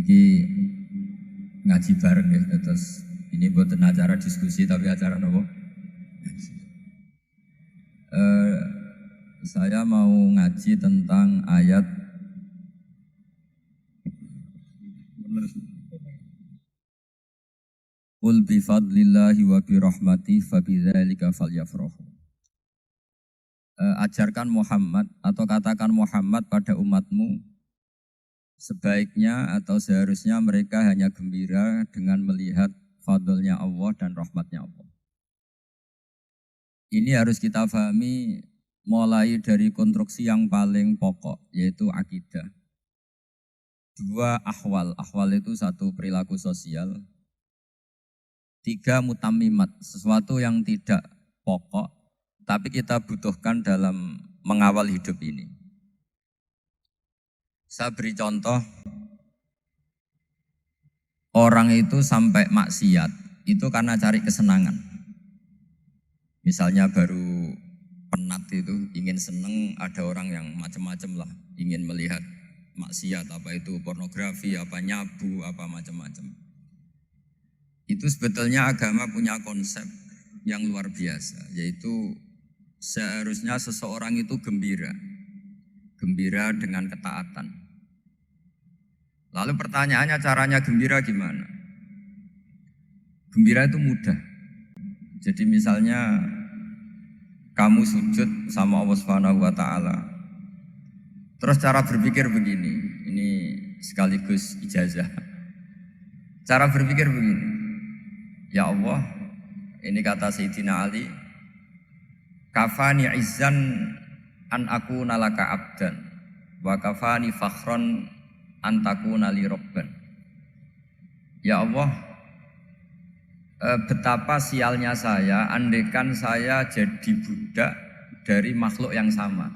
Niki ngaji bareng ya, terus ini buatan acara diskusi tapi acara apa? Saya mau ngaji tentang ayat Qul bi fadlillahi wa bi rahmatihi fa bidzalika falyafrahu. Ajarkan Muhammad atau katakan Muhammad pada umatmu, sebaiknya atau seharusnya mereka hanya gembira dengan melihat fadlnya Allah dan rahmatnya Allah. Ini harus kita pahami mulai dari konstruksi yang paling pokok, yaitu akidah. Dua ahwal, ahwal itu satu perilaku sosial. Tiga mutammimat, sesuatu yang tidak pokok, tapi kita butuhkan dalam mengawal hidup ini. Saya beri contoh, orang itu sampai maksiat, itu karena cari kesenangan. Misalnya baru penat itu, ingin seneng, ada orang yang macam-macam lah, ingin melihat maksiat, apa itu pornografi, apa nyabu, apa macam-macam. Itu sebetulnya agama punya konsep yang luar biasa, yaitu seharusnya seseorang itu gembira. Gembira dengan ketaatan. Lalu pertanyaannya caranya gembira gimana? Gembira itu mudah. Jadi misalnya kamu sujud sama Allah Subhanahu wa taala. Terus cara berpikir begini, ini sekaligus ijazah. Cara berpikir begini. Ya Allah, ini kata Sayyidina Ali, kafani izzan an aku nalaka abdan, wa kafani fakhron an takuna li robban. Ya Allah, betapa sialnya saya, andekan saya jadi budak dari makhluk yang sama.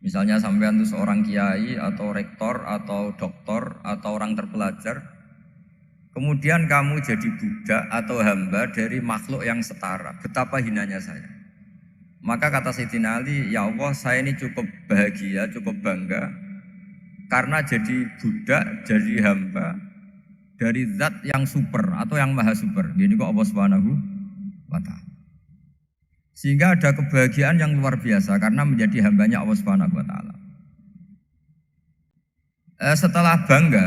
Misalnya sampean itu seorang kiai atau rektor atau doktor atau orang terpelajar, kemudian kamu jadi budak atau hamba dari makhluk yang setara. Betapa hinanya saya. Maka kata Sayyidina Ali, ya Allah saya ini cukup bahagia, cukup bangga. Karena jadi budak, jadi hamba dari zat yang super atau yang maha super. Ini kok Allah Subhanahu wa ta'ala. Sehingga ada kebahagiaan yang luar biasa karena menjadi hambanya Allah Subhanahu wa ta'ala. Setelah bangga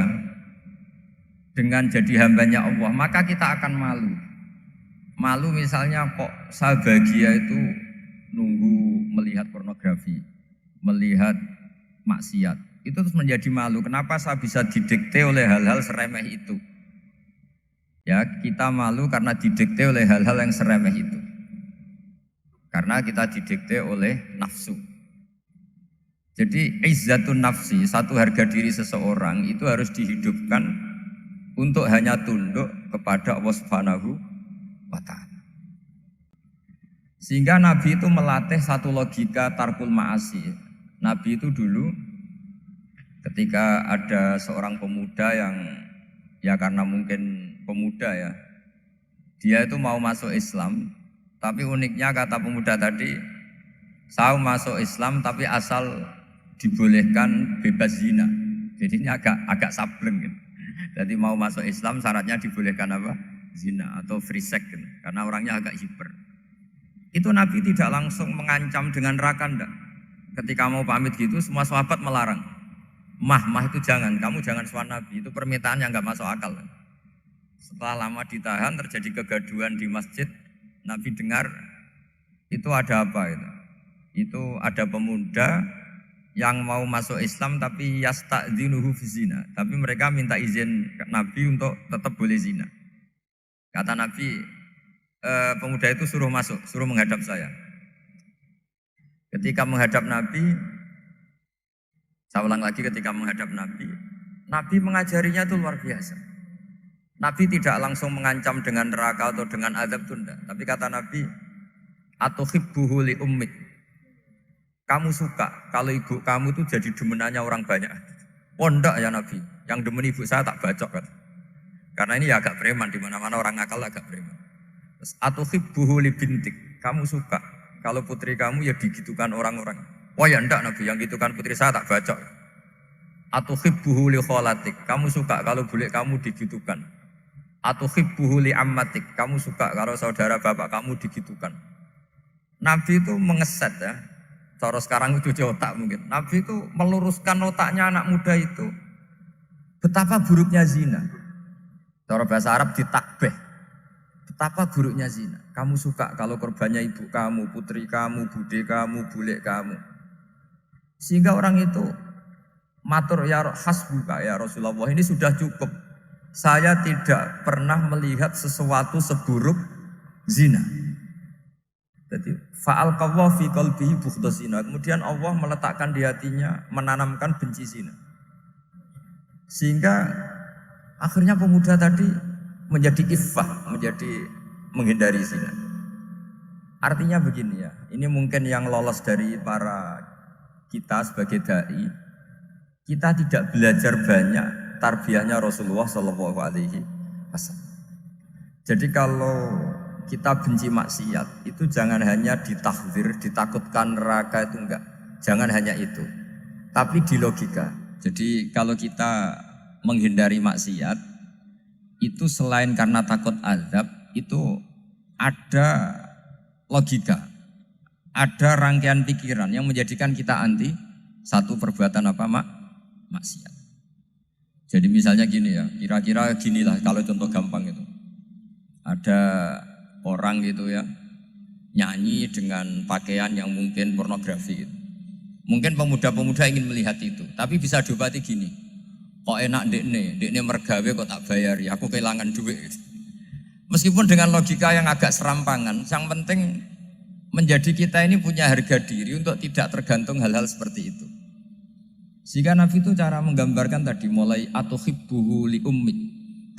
dengan jadi hambanya Allah, maka kita akan malu. Malu misalnya kok saya bahagia itu nunggu melihat pornografi, melihat maksiat. Itu terus menjadi malu. Kenapa saya bisa didikte oleh hal-hal seremeh itu? Ya, kita malu karena didikte oleh hal-hal yang seremeh itu. Karena kita didikte oleh nafsu. Jadi izzatun nafsi, satu harga diri seseorang itu harus dihidupkan untuk hanya tunduk kepada Allah Subhanahu wa ta'ala. Sehingga Nabi itu melatih satu logika tarkul ma'asi. Nabi itu dulu ketika ada seorang pemuda yang ya karena mungkin pemuda ya, dia itu mau masuk Islam, tapi uniknya kata pemuda tadi, saya masuk Islam tapi asal dibolehkan bebas zina. Jadi ini agak sableng gitu. Jadi mau masuk Islam syaratnya dibolehkan apa? Zina atau free sex gitu. Karena orangnya agak hiper. Itu Nabi tidak langsung mengancam dengan neraka enggak. Ketika mau pamit gitu semua sahabat melarang. Mah itu jangan, kamu jangan suan Nabi. Itu permintaan yang enggak masuk akal. Setelah lama ditahan terjadi kegaduhan di masjid. Nabi dengar itu ada apa itu? Itu ada pemuda yang mau masuk Islam tapi yasta'dzinuhu fi zina. Tapi mereka minta izin Nabi untuk tetap boleh zina. Kata Nabi, pemuda itu suruh masuk, suruh menghadap saya. Ketika menghadap Nabi, saya ulang lagi ketika menghadap Nabi, Nabi mengajarinya itu luar biasa. Nabi tidak langsung mengancam dengan neraka atau dengan azab tunda. Tapi kata Nabi, atuhibbuhu li ummik. Kamu suka kalau ibu kamu tuh jadi demenannya orang banyak. Oh enggak ya Nabi, yang demen ibu saya tak bacok kan. Karena ini ya agak preman, di mana-mana orang nakal agak preman. Terus atuhibbuhu li bintik. Kamu suka kalau putri kamu ya digitukan orang-orang. Oh ya enggak Nabi, yang gitukan putri saya tak bacok. Atuhibbuhu li kholatik, kamu suka kalau bule kamu digitukan. Atuhibbuhu li ammatik, kamu suka kalau saudara bapak kamu digitukan. Nabi itu mengeset ya. Cara sekarang itu otak mungkin. Nabi itu meluruskan otaknya anak muda itu betapa buruknya zina. Cara bahasa Arab ditakbih. Betapa buruknya zina. Kamu suka kalau korbannya ibu kamu, putri kamu, bude kamu, bule kamu. Sehingga orang itu matur ya hasbuka ya Rasulullah, ini sudah cukup. Saya tidak pernah melihat sesuatu seburuk zina. Jadi fa'alqallahu fi qalbihi bughdha zina. Kemudian Allah meletakkan di hatinya, menanamkan benci zina. Sehingga akhirnya pemuda tadi menjadi iffah, menjadi menghindari zina. Artinya begini ya, ini mungkin yang lolos dari para kita sebagai dai, kita tidak belajar banyak tarbiyahnya Rasulullah Shallallahu Alaihi Wasallam. Jadi kalau kita benci maksiat itu jangan hanya ditahdzir, ditakutkan neraka, itu enggak. Jangan hanya itu. Tapi di logika. Jadi kalau kita menghindari maksiat itu selain karena takut azab, itu ada logika. Ada rangkaian pikiran yang menjadikan kita anti satu perbuatan apa maksiat. Jadi misalnya gini ya, kira-kira ginilah kalau contoh gampang itu. Ada orang gitu ya, nyanyi dengan pakaian yang mungkin pornografi gitu. Mungkin pemuda-pemuda ingin melihat itu, tapi bisa diobati gini. Kok enak dekne mergawe kok tak bayar ya, aku kehilangan duit gitu. Meskipun dengan logika yang agak serampangan, yang penting menjadi kita ini punya harga diri untuk tidak tergantung hal-hal seperti itu. Sehingga Nabi itu cara menggambarkan tadi mulai atuhibbuhu li ummik.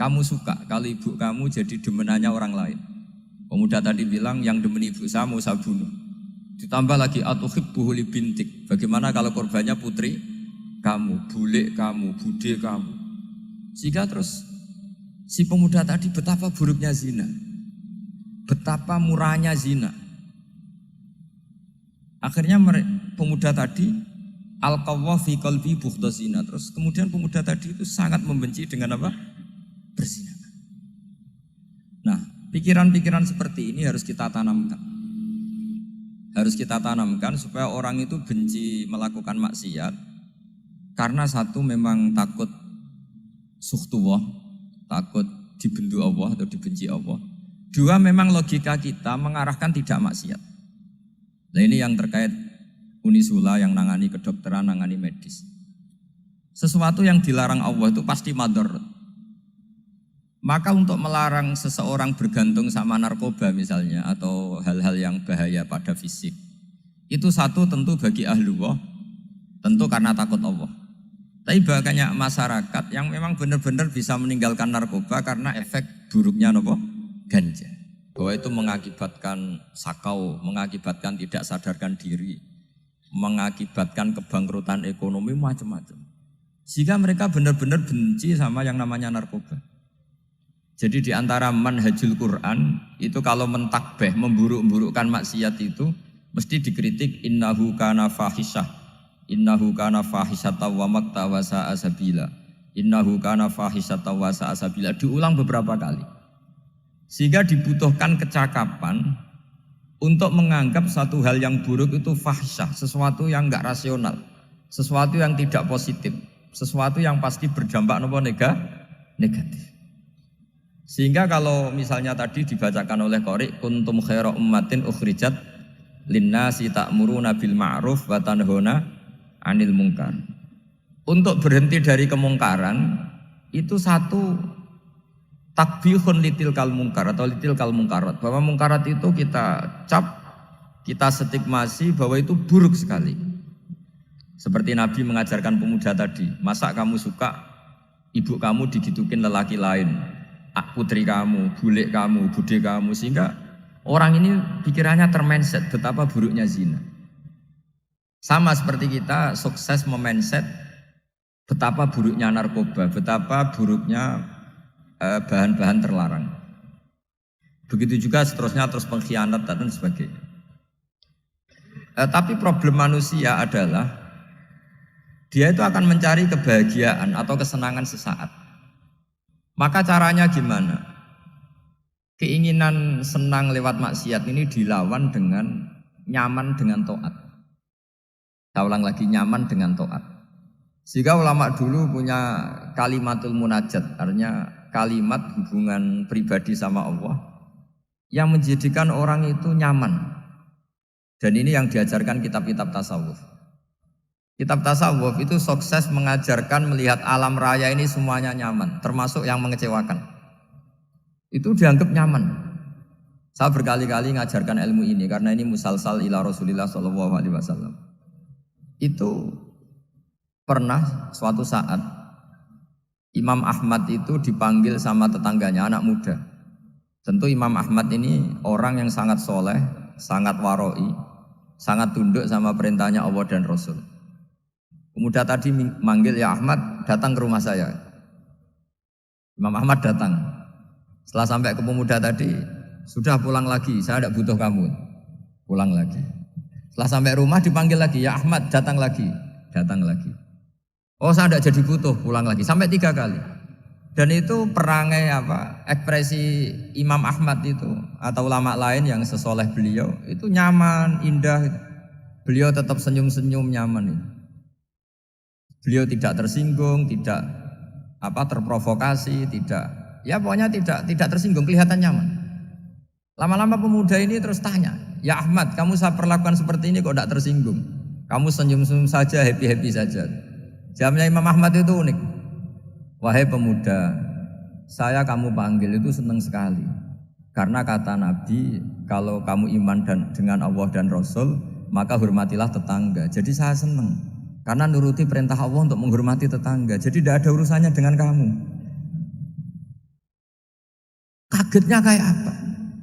Kamu suka kalau ibu kamu jadi demenannya orang lain. Pemuda tadi bilang yang demen ibu saya mau saya bunuh. Ditambah lagi atuhibbuhu li bintik. Bagaimana kalau korbannya putri kamu, bule kamu, bude kamu. Sehingga terus si pemuda tadi betapa buruknya zina. Betapa murahnya zina. Akhirnya pemuda tadi alqawwa fi qalbi bughdha zina. Terus kemudian pemuda tadi itu sangat membenci dengan apa? Berzina. Nah, pikiran-pikiran seperti ini harus kita tanamkan. Harus kita tanamkan supaya orang itu benci melakukan maksiat. Karena satu memang takut suhtullah, takut dibendu Allah atau dibenci Allah. Dua memang logika kita mengarahkan tidak maksiat. Nah ini yang terkait Unisula yang nangani kedokteran, nangani medis. Sesuatu yang dilarang Allah itu pasti madharat. Maka untuk melarang seseorang bergantung sama narkoba misalnya atau hal-hal yang bahaya pada fisik, itu satu tentu bagi ahlullah, tentu karena takut Allah. Tapi banyak masyarakat yang memang benar-benar bisa meninggalkan narkoba karena efek buruknya ganja. Bahwa itu mengakibatkan sakau, mengakibatkan tidak sadarkan diri, mengakibatkan kebangkrutan ekonomi macam-macam. Sehingga mereka benar-benar benci sama yang namanya narkoba. Jadi di antara manhajul Quran itu kalau mentakbih, memburuk-burukkan maksiat itu mesti dikritik innahu kana fahisyah. Innahu kana fahisyata wa maqta wa sa'a sabila. Innahu kana fahisyata wa sa'a sabila. Diulang beberapa kali. Sehingga dibutuhkan kecakapan untuk menganggap satu hal yang buruk itu fahisyah, sesuatu yang enggak rasional, sesuatu yang tidak positif, sesuatu yang pasti berdampak negatif. Sehingga kalau misalnya tadi dibacakan oleh Qori kuntum khaira ummatin ukhrijat linnasi ta'muruna bil ma'ruf wa tanhauna 'anil munkar. Untuk berhenti dari kemungkaran itu satu takbihun litilkal munkar atau litilkal munkarat, bahwa munkarat itu kita cap, kita stigmasi bahwa itu buruk sekali. Seperti Nabi mengajarkan pemuda tadi, masa kamu suka ibu kamu digitukin lelaki lain, putri kamu, bule kamu, bude kamu, sehingga orang ini pikirannya termindset betapa buruknya zina. Sama seperti kita sukses memindset betapa buruknya narkoba, betapa buruknya bahan-bahan terlarang. Begitu juga seterusnya, terus pengkhianat dan sebagainya. Tapi problem manusia adalah Dia itu akan mencari kebahagiaan atau kesenangan sesaat. Maka caranya gimana? Keinginan senang lewat maksiat ini dilawan dengan nyaman dengan taat. Saya ulang lagi, nyaman dengan taat. Sehingga ulama dulu punya kalimatul munajat, artinya kalimat hubungan pribadi sama Allah yang menjadikan orang itu nyaman. Dan ini yang diajarkan kitab-kitab tasawuf. Kitab tasawuf itu sukses mengajarkan melihat alam raya ini semuanya nyaman, termasuk yang mengecewakan. Itu dianggap nyaman. Saya berkali-kali mengajarkan ilmu ini karena ini musalsal ila Rasulillah SAW. Itu pernah suatu saat Imam Ahmad itu dipanggil sama tetangganya, anak muda. Tentu Imam Ahmad ini orang yang sangat soleh, sangat waroi, sangat tunduk sama perintahnya Allah dan Rasul. Pemuda tadi manggil, ya Ahmad, datang ke rumah saya. Imam Ahmad datang. Setelah sampai ke pemuda tadi, sudah pulang lagi, saya tidak butuh kamu. Pulang lagi. Setelah sampai rumah dipanggil lagi, ya Ahmad, datang lagi. Datang lagi. Oh, saya tidak jadi butuh, pulang lagi. Sampai 3 kali. Dan itu perangai ekspresi Imam Ahmad itu atau ulama lain yang sesoleh beliau itu nyaman, indah. Beliau tetap senyum-senyum nyaman itu. Beliau tidak tersinggung, tidak terprovokasi, pokoknya tidak tersinggung, kelihatan nyaman. Lama-lama pemuda ini terus tanya, ya Ahmad, kamu saya perlakukan seperti ini kok tidak tersinggung? Kamu senyum-senyum saja, happy-happy saja. Jawabnya Imam Ahmad itu unik. Wahai pemuda, saya kamu panggil itu senang sekali. Karena kata Nabi, kalau kamu iman dengan Allah dan Rasul, maka hormatilah tetangga. Jadi saya senang. Karena nuruti perintah Allah untuk menghormati tetangga. Jadi tidak ada urusannya dengan kamu. Kagetnya kayak apa?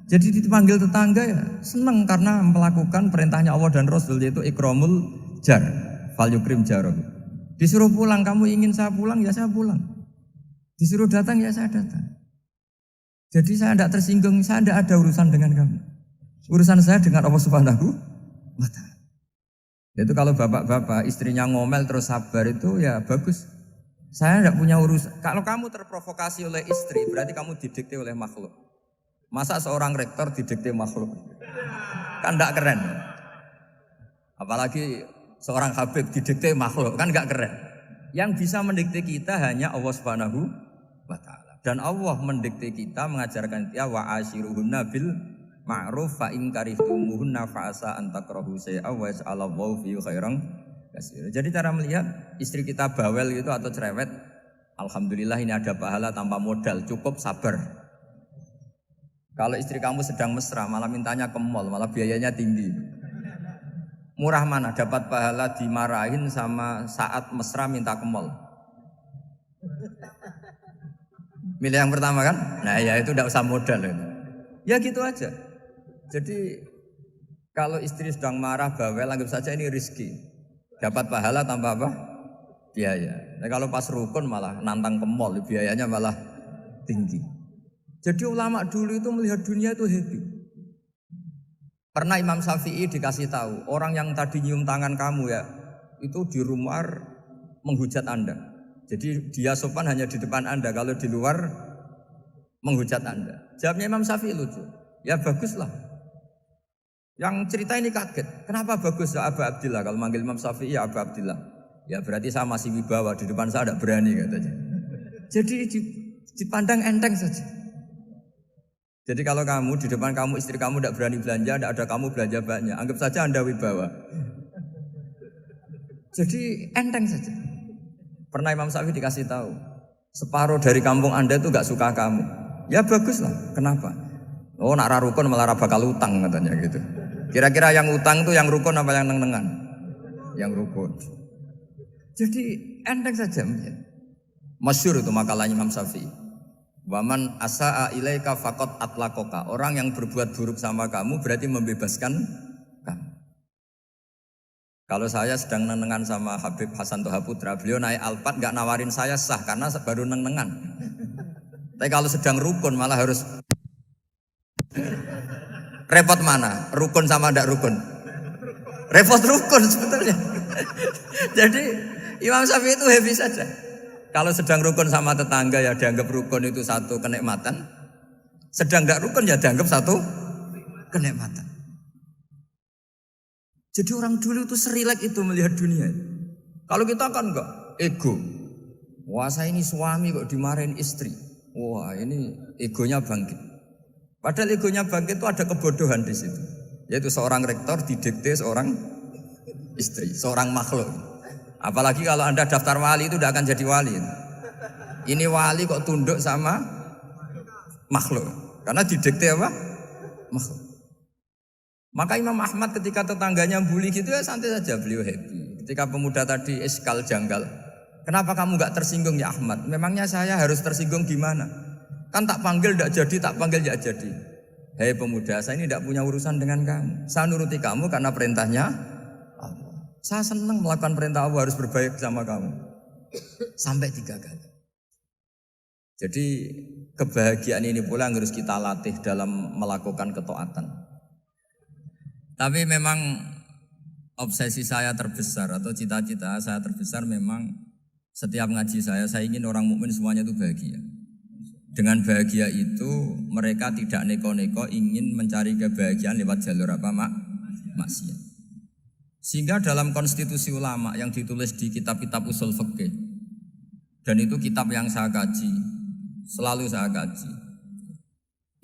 Jadi dipanggil tetangga ya senang karena melakukan perintahnya Allah dan Rasul, yaitu ikramul jar, fal yukrim jarah. Disuruh pulang, kamu ingin saya pulang, ya saya pulang. Disuruh datang, ya saya datang. Jadi saya tidak tersinggung, saya tidak ada urusan dengan kamu. Urusan saya dengan Allah Subhanahu wa Ta'ala. Itu kalau bapak-bapak istrinya ngomel terus sabar itu ya bagus. Saya tidak punya urusan. Kalau kamu terprovokasi oleh istri, berarti kamu didikte oleh makhluk. Masa seorang rektor didikte makhluk? Kan tidak keren. Apalagi seorang Habib didikte makhluk, kan tidak keren. Yang bisa mendikte kita hanya Allah Subhanahu wa Ta'ala. Dan Allah mendikte kita, mengajarkan kita wa ashiruhunna bil ma'ruf fa in karihtumuhunna fa asa an takrahu shay'a wa yaj'alallahu fi khairan katsira. Jadi cara melihat istri kita bawel gitu atau cerewet, alhamdulillah ini ada pahala tanpa modal, cukup sabar. Kalau istri kamu sedang mesra malah mintanya ke mall, malah biayanya tinggi. Murah mana dapat pahala dimarahin sama saat mesra minta ke mall? Milih yang pertama kan? Nah ya itu tidak usah modal itu. Ya gitu aja. Jadi kalau istri sedang marah bawel, anggap saja ini rezeki. Dapat pahala tanpa apa? Biaya. Nah, kalau pas rukun malah nantang ke mall, biayanya malah tinggi. Jadi ulama dulu itu melihat dunia itu happy. Pernah Imam Syafi'i dikasih tahu, orang yang tadi nyium tangan kamu ya, itu di rumah menghujat Anda. Jadi dia sopan hanya di depan Anda, kalau di luar menghujat Anda. Jawabnya Imam Syafi'i lucu. Ya baguslah. Yang cerita ini kaget. Kenapa bagus ya Aba Abdillah? Kalau manggil Imam Syafi'i ya Aba Abdillah. Ya berarti saya masih wibawa, di depan saya tidak berani katanya. Jadi dipandang enteng saja. Jadi kalau kamu di depan kamu istri kamu tidak berani belanja, tidak ada kamu belanja banyak, anggap saja Anda wibawa. Jadi enteng saja. Pernah Imam Syafi'i dikasih tahu, separuh dari kampung Anda itu gak suka kamu. Ya baguslah. Kenapa? Oh nak rarukun malah bakal utang katanya gitu. Kira-kira yang utang itu yang rukun apa yang neng-nengan? Yang rukun. Jadi enteng saja. Masyhur itu makalahnya Imam Syafi'i. Waman asa'a ilaika faqad atlaqaka. Orang yang berbuat buruk sama kamu berarti membebaskan kamu. Kalau saya sedang neng-nengan sama Habib Hasan Toha Putra, beliau naik Alphard gak nawarin saya sah karena baru neng-nengan. Tapi kalau sedang rukun malah harus repot mana? Rukun sama ndak rukun? Repot rukun sebetulnya. Jadi Imam Syafi'i itu happy saja. Kalau sedang rukun sama tetangga ya dianggap rukun itu satu kenikmatan. Sedang tidak rukun ya dianggap satu kenikmatan. Jadi orang dulu itu serilek itu melihat dunia. Kalau kita kan enggak, ego. Wah saya ini suami kok dimarahin istri. Wah ini egonya bangkit. Padahal egonya bangkit itu ada kebodohan di situ. Yaitu seorang rektor didikte seorang istri, seorang makhluk. Apalagi kalau Anda daftar wali itu tidak akan jadi wali. Ini wali kok tunduk sama makhluk. Karena didikte apa? Makhluk. Maka Imam Ahmad ketika tetangganya bully gitu ya santai saja, beliau happy. Ketika pemuda tadi iskal janggal, kenapa kamu gak tersinggung ya Ahmad? Memangnya saya harus tersinggung gimana? Kan tak panggil tidak jadi, tak panggil tidak jadi. Hei pemuda, saya ini tidak punya urusan dengan kamu. Saya nuruti kamu karena perintahnya Allah. Saya senang melakukan perintah Allah, harus berbaik sama kamu. Sampai 3 kali. Jadi kebahagiaan ini pula yang harus kita latih dalam melakukan ketaatan. Tapi memang obsesi saya terbesar atau cita-cita saya terbesar memang setiap ngaji saya ingin orang mukmin semuanya itu bahagia. Dengan bahagia itu mereka tidak neko-neko ingin mencari kebahagiaan lewat jalur apa maksiat. Sehingga dalam konstitusi ulama yang ditulis di kitab-kitab usul fikih, dan itu kitab yang saya kaji, selalu saya kaji.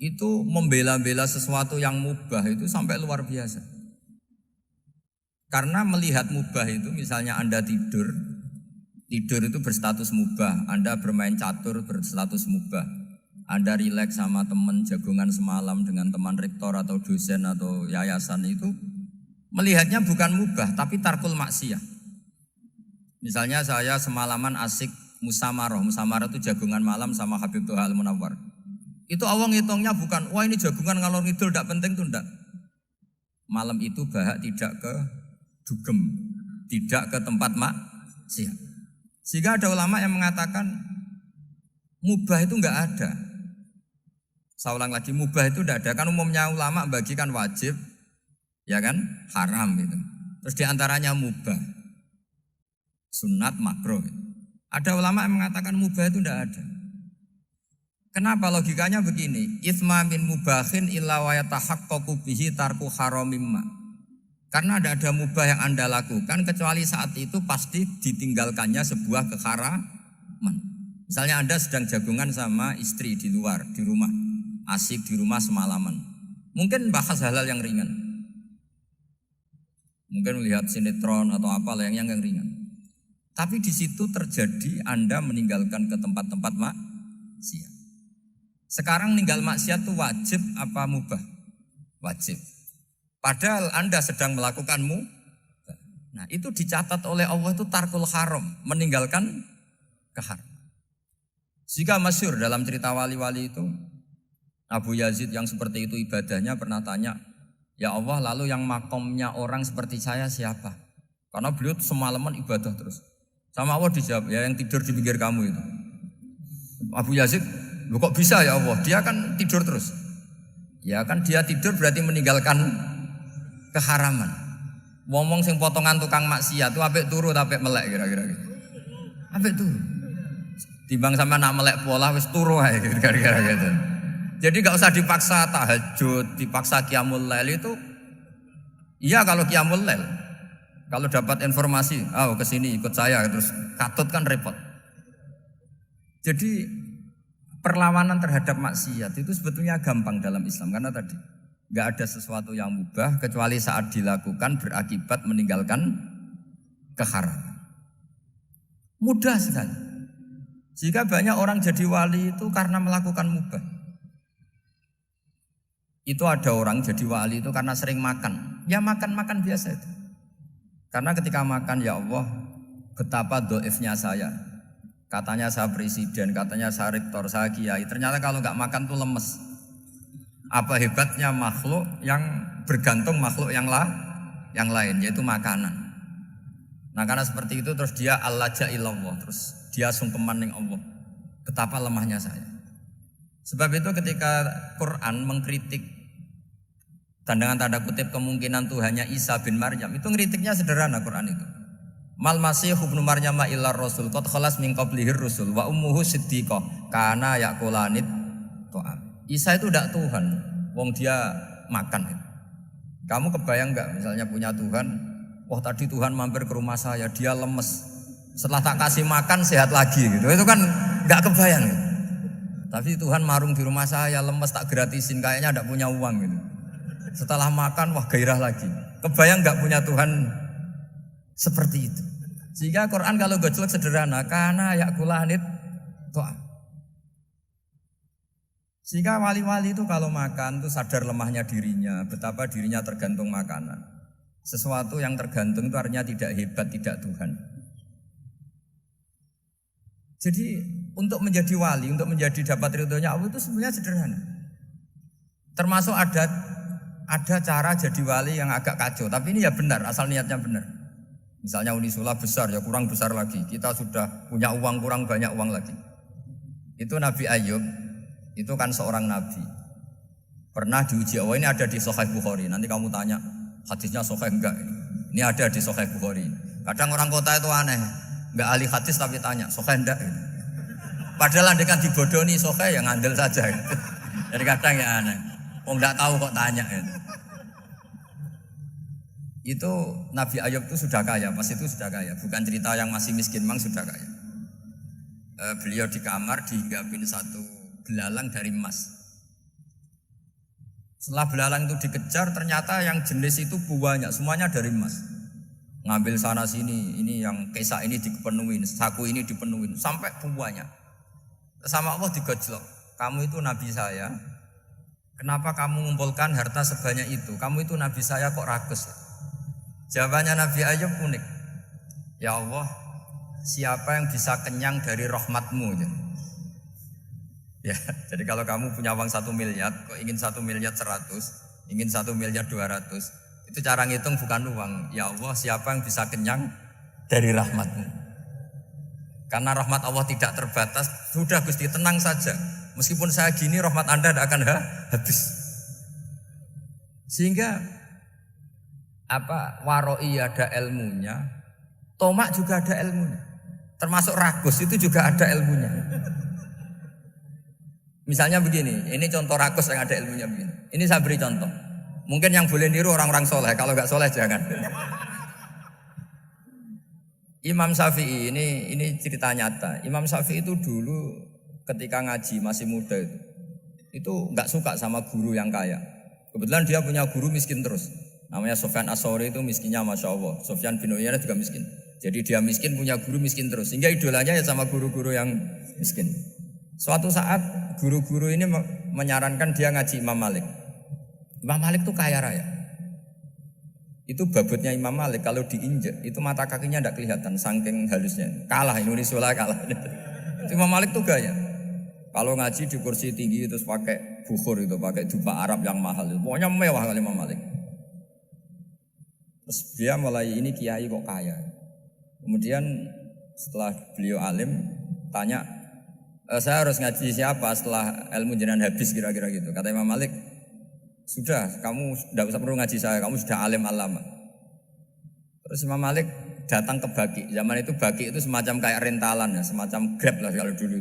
Itu membela-bela sesuatu yang mubah itu sampai luar biasa. Karena melihat mubah itu misalnya Anda tidur itu berstatus mubah. Anda bermain catur berstatus mubah. Anda rileks sama teman jagungan semalam dengan teman rektor atau dosen atau yayasan itu melihatnya bukan mubah tapi tarkul maksiyah. Misalnya saya semalaman asik musamaroh itu jagungan malam sama Habib Toha Al-Munawwar. Itu Allah ngitungnya bukan, wah ini jagungan ngalor ngidul tidak penting tuh enggak. Malam itu bahak tidak ke dugem, tidak ke tempat maksiat. Sehingga ada ulama yang mengatakan mubah itu enggak ada. Saya ulang lagi, mubah itu enggak ada. Kan umumnya ulama bagikan wajib, ya kan, haram gitu. Terus diantaranya mubah, sunat, makruh. Ada ulama yang mengatakan mubah itu enggak ada. Kenapa logikanya begini? Itsma min mubahin illa wa yatahaqqaqu bihi tarku haramimma. Karena tidak ada mubah yang Anda lakukan kecuali saat itu pasti ditinggalkannya sebuah keharaman. Misalnya Anda sedang jagungan sama istri di luar, di rumah, asik di rumah semalaman. Mungkin bahas hal-hal yang ringan. Mungkin melihat sinetron atau apalah yang ringan. Tapi di situ terjadi Anda meninggalkan ke tempat-tempat maksiat. Sekarang ninggal maksiat itu wajib apa mubah? Wajib. Padahal Anda sedang melakukan mubah. Nah itu dicatat oleh Allah itu tarkul haram, meninggalkan keharam. Jika masyhur dalam cerita wali-wali itu, Abu Yazid yang seperti itu ibadahnya pernah tanya, ya Allah lalu yang makomnya orang seperti saya siapa? Karena beliau semalaman ibadah terus. Sama Allah dijawab, ya yang tidur di pinggir kamu itu. Abu Yazid, loh kok bisa ya Allah? Dia kan tidur terus. Ya kan dia tidur berarti meninggalkan keharaman. Ngomong sing potongan tukang maksiat itu apik turu apik melek kira-kira gitu. Apik turu. Timbang sama nak melek pola wis turu ae kira-kira gitu. Jadi enggak usah dipaksa tahajud, dipaksa qiyamul lail itu. Iya kalau qiyamul lail. Kalau dapat informasi, ke sini ikut saya terus katut kan repot. Jadi perlawanan terhadap maksiat itu sebetulnya gampang dalam Islam karena tadi nggak ada sesuatu yang mubah kecuali saat dilakukan berakibat meninggalkan keharaman. Mudah sekali. Jika banyak orang jadi wali itu karena melakukan mubah. Itu ada orang jadi wali itu karena sering makan. Ya makan biasa itu. Karena ketika makan ya Allah betapa doifnya saya. Katanya saya presiden, katanya saya rektor, saya kiai. Ternyata kalau nggak makan tuh lemes. Apa hebatnya makhluk yang bergantung makhluk yang lain, yaitu makanan. Nah karena seperti itu terus dia al-laja'illallah, terus dia sungkeman ning Allah. Betapa lemahnya saya. Sebab itu ketika Quran mengkritik dan dengan tanda kutip kemungkinan Tuhannya Isa bin Maryam, itu ngeritiknya sederhana Quran itu. Mal Masih ibnu Maryam illar rasul qad khalas min qablihir rusul wa ummuhu siddiqah kana yaqulanit ta'am. Isa itu tidak Tuhan, wong dia makan. Kamu kebayang enggak misalnya punya Tuhan, wah tadi Tuhan mampir ke rumah saya, dia lemes. Setelah tak kasih makan sehat lagi gitu. Itu kan enggak kebayang gitu. Tapi Tuhan marung di rumah saya, lemes tak gratisin, kayaknya enggak punya uang gitu. Setelah makan wah gairah lagi. Kebayang enggak punya Tuhan seperti itu. Sehingga Quran kalau gojlok sederhana, karena yakulanit to'am. Sehingga wali-wali itu kalau makan itu sadar lemahnya dirinya, betapa dirinya tergantung makanan. Sesuatu yang tergantung itu artinya tidak hebat, tidak Tuhan. Jadi untuk menjadi wali, untuk menjadi dapat ridhonya Allah itu sebenarnya sederhana. Termasuk ada cara jadi wali yang agak kacau, tapi ini ya benar, asal niatnya benar. Misalnya Unisula besar, ya kurang besar lagi. Kita sudah punya uang, kurang banyak uang lagi. Itu Nabi Ayub, itu kan seorang nabi. Pernah diuji Allah, ini ada di Sahih Bukhari. Nanti kamu tanya, hadisnya Sahih enggak? Ini ada di Sahih Bukhari. Kadang orang kota itu aneh, enggak ahli hadis tapi tanya, Sahih enggak? Padahal andai kan dibodoni Sahih, ya ngandel saja. Jadi kadang ya aneh. Oh enggak tahu kok tanya gitu. Itu Nabi Ayub itu sudah kaya, pas itu sudah kaya. Bukan cerita yang masih miskin, memang sudah kaya. Beliau di kamar dihinggapin satu belalang dari emas. Setelah belalang itu dikejar, ternyata yang jenis itu banyak, semuanya dari emas. Ngambil sana sini, ini yang kesak ini dipenuhin, saku ini dipenuhin, sampai banyak. Sama Allah digojlok, kamu itu Nabi saya, kenapa kamu mengumpulkan harta sebanyak itu? Kamu itu Nabi saya kok rakus? Jawabannya Nabi Ayub unik. Ya Allah, siapa yang bisa kenyang dari rahmatmu? Ya, jadi kalau kamu punya uang 1 miliar, kok ingin 1 miliar 100, ingin 1 miliar 200, itu cara ngitung bukan uang. Ya Allah, siapa yang bisa kenyang dari rahmatmu? Karena rahmat Allah tidak terbatas, sudah Gusti tenang saja. Meskipun saya gini, rahmat Anda tidak akan habis. Sehingga waroi ada ilmunya, tomak juga ada ilmunya, termasuk ragus itu juga ada ilmunya. Misalnya begini, ini contoh ragus yang ada ilmunya begini. Ini saya beri contoh. Mungkin yang boleh niru orang-orang soleh, kalau nggak soleh jangan. Imam Syafi'i ini cerita nyata. Imam Syafi'i itu dulu ketika ngaji masih muda itu nggak suka sama guru yang kaya. Kebetulan dia punya guru miskin terus. Namanya Sufyan As-Tsauri, itu miskinnya Masya Allah. Sufyan bin Uyainah juga miskin. Jadi dia miskin, punya guru miskin terus. Sehingga idolanya ya sama guru-guru yang miskin. Suatu saat guru-guru ini menyarankan dia ngaji Imam Malik. Imam Malik itu kaya raya. Itu babutnya Imam Malik kalau diinjek itu mata kakinya tidak kelihatan saking halusnya. Kalah Indonesia kalah. Imam Malik tuh gaya. Kalau ngaji di kursi tinggi terus pakai bukhur itu, pakai jubah Arab yang mahal itu. Pokoknya mewah kali Imam Malik. Terus dia mulai ini kiai kok kaya. Kemudian setelah beliau alim tanya, saya harus ngaji siapa setelah ilmu jenengan habis kira-kira gitu. Kata Imam Malik, sudah kamu tidak usah perlu ngaji saya, kamu sudah alim alama. Terus Imam Malik datang ke Baki. Zaman itu Baki itu semacam kayak rentalan ya, semacam Grab lah kalau dulu.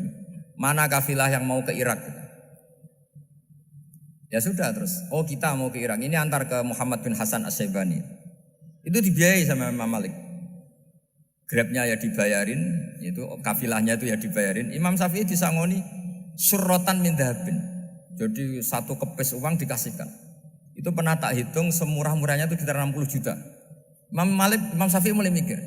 Mana kafilah yang mau ke Irak? Ya sudah terus. Oh kita mau ke Irak. Ini antar ke Muhammad bin Hasan As-Syaibani. Itu dibiayai sama Imam Malik. Grabnya ya dibayarin, itu kafilahnya itu ya dibayarin. Imam Syafi'i disangoni surrotan min dhahabin. Jadi satu kepes uang dikasihkan. Itu pernah tak hitung semurah-murahnya itu sekitar 60 juta. Imam Syafi'i mulai mikir,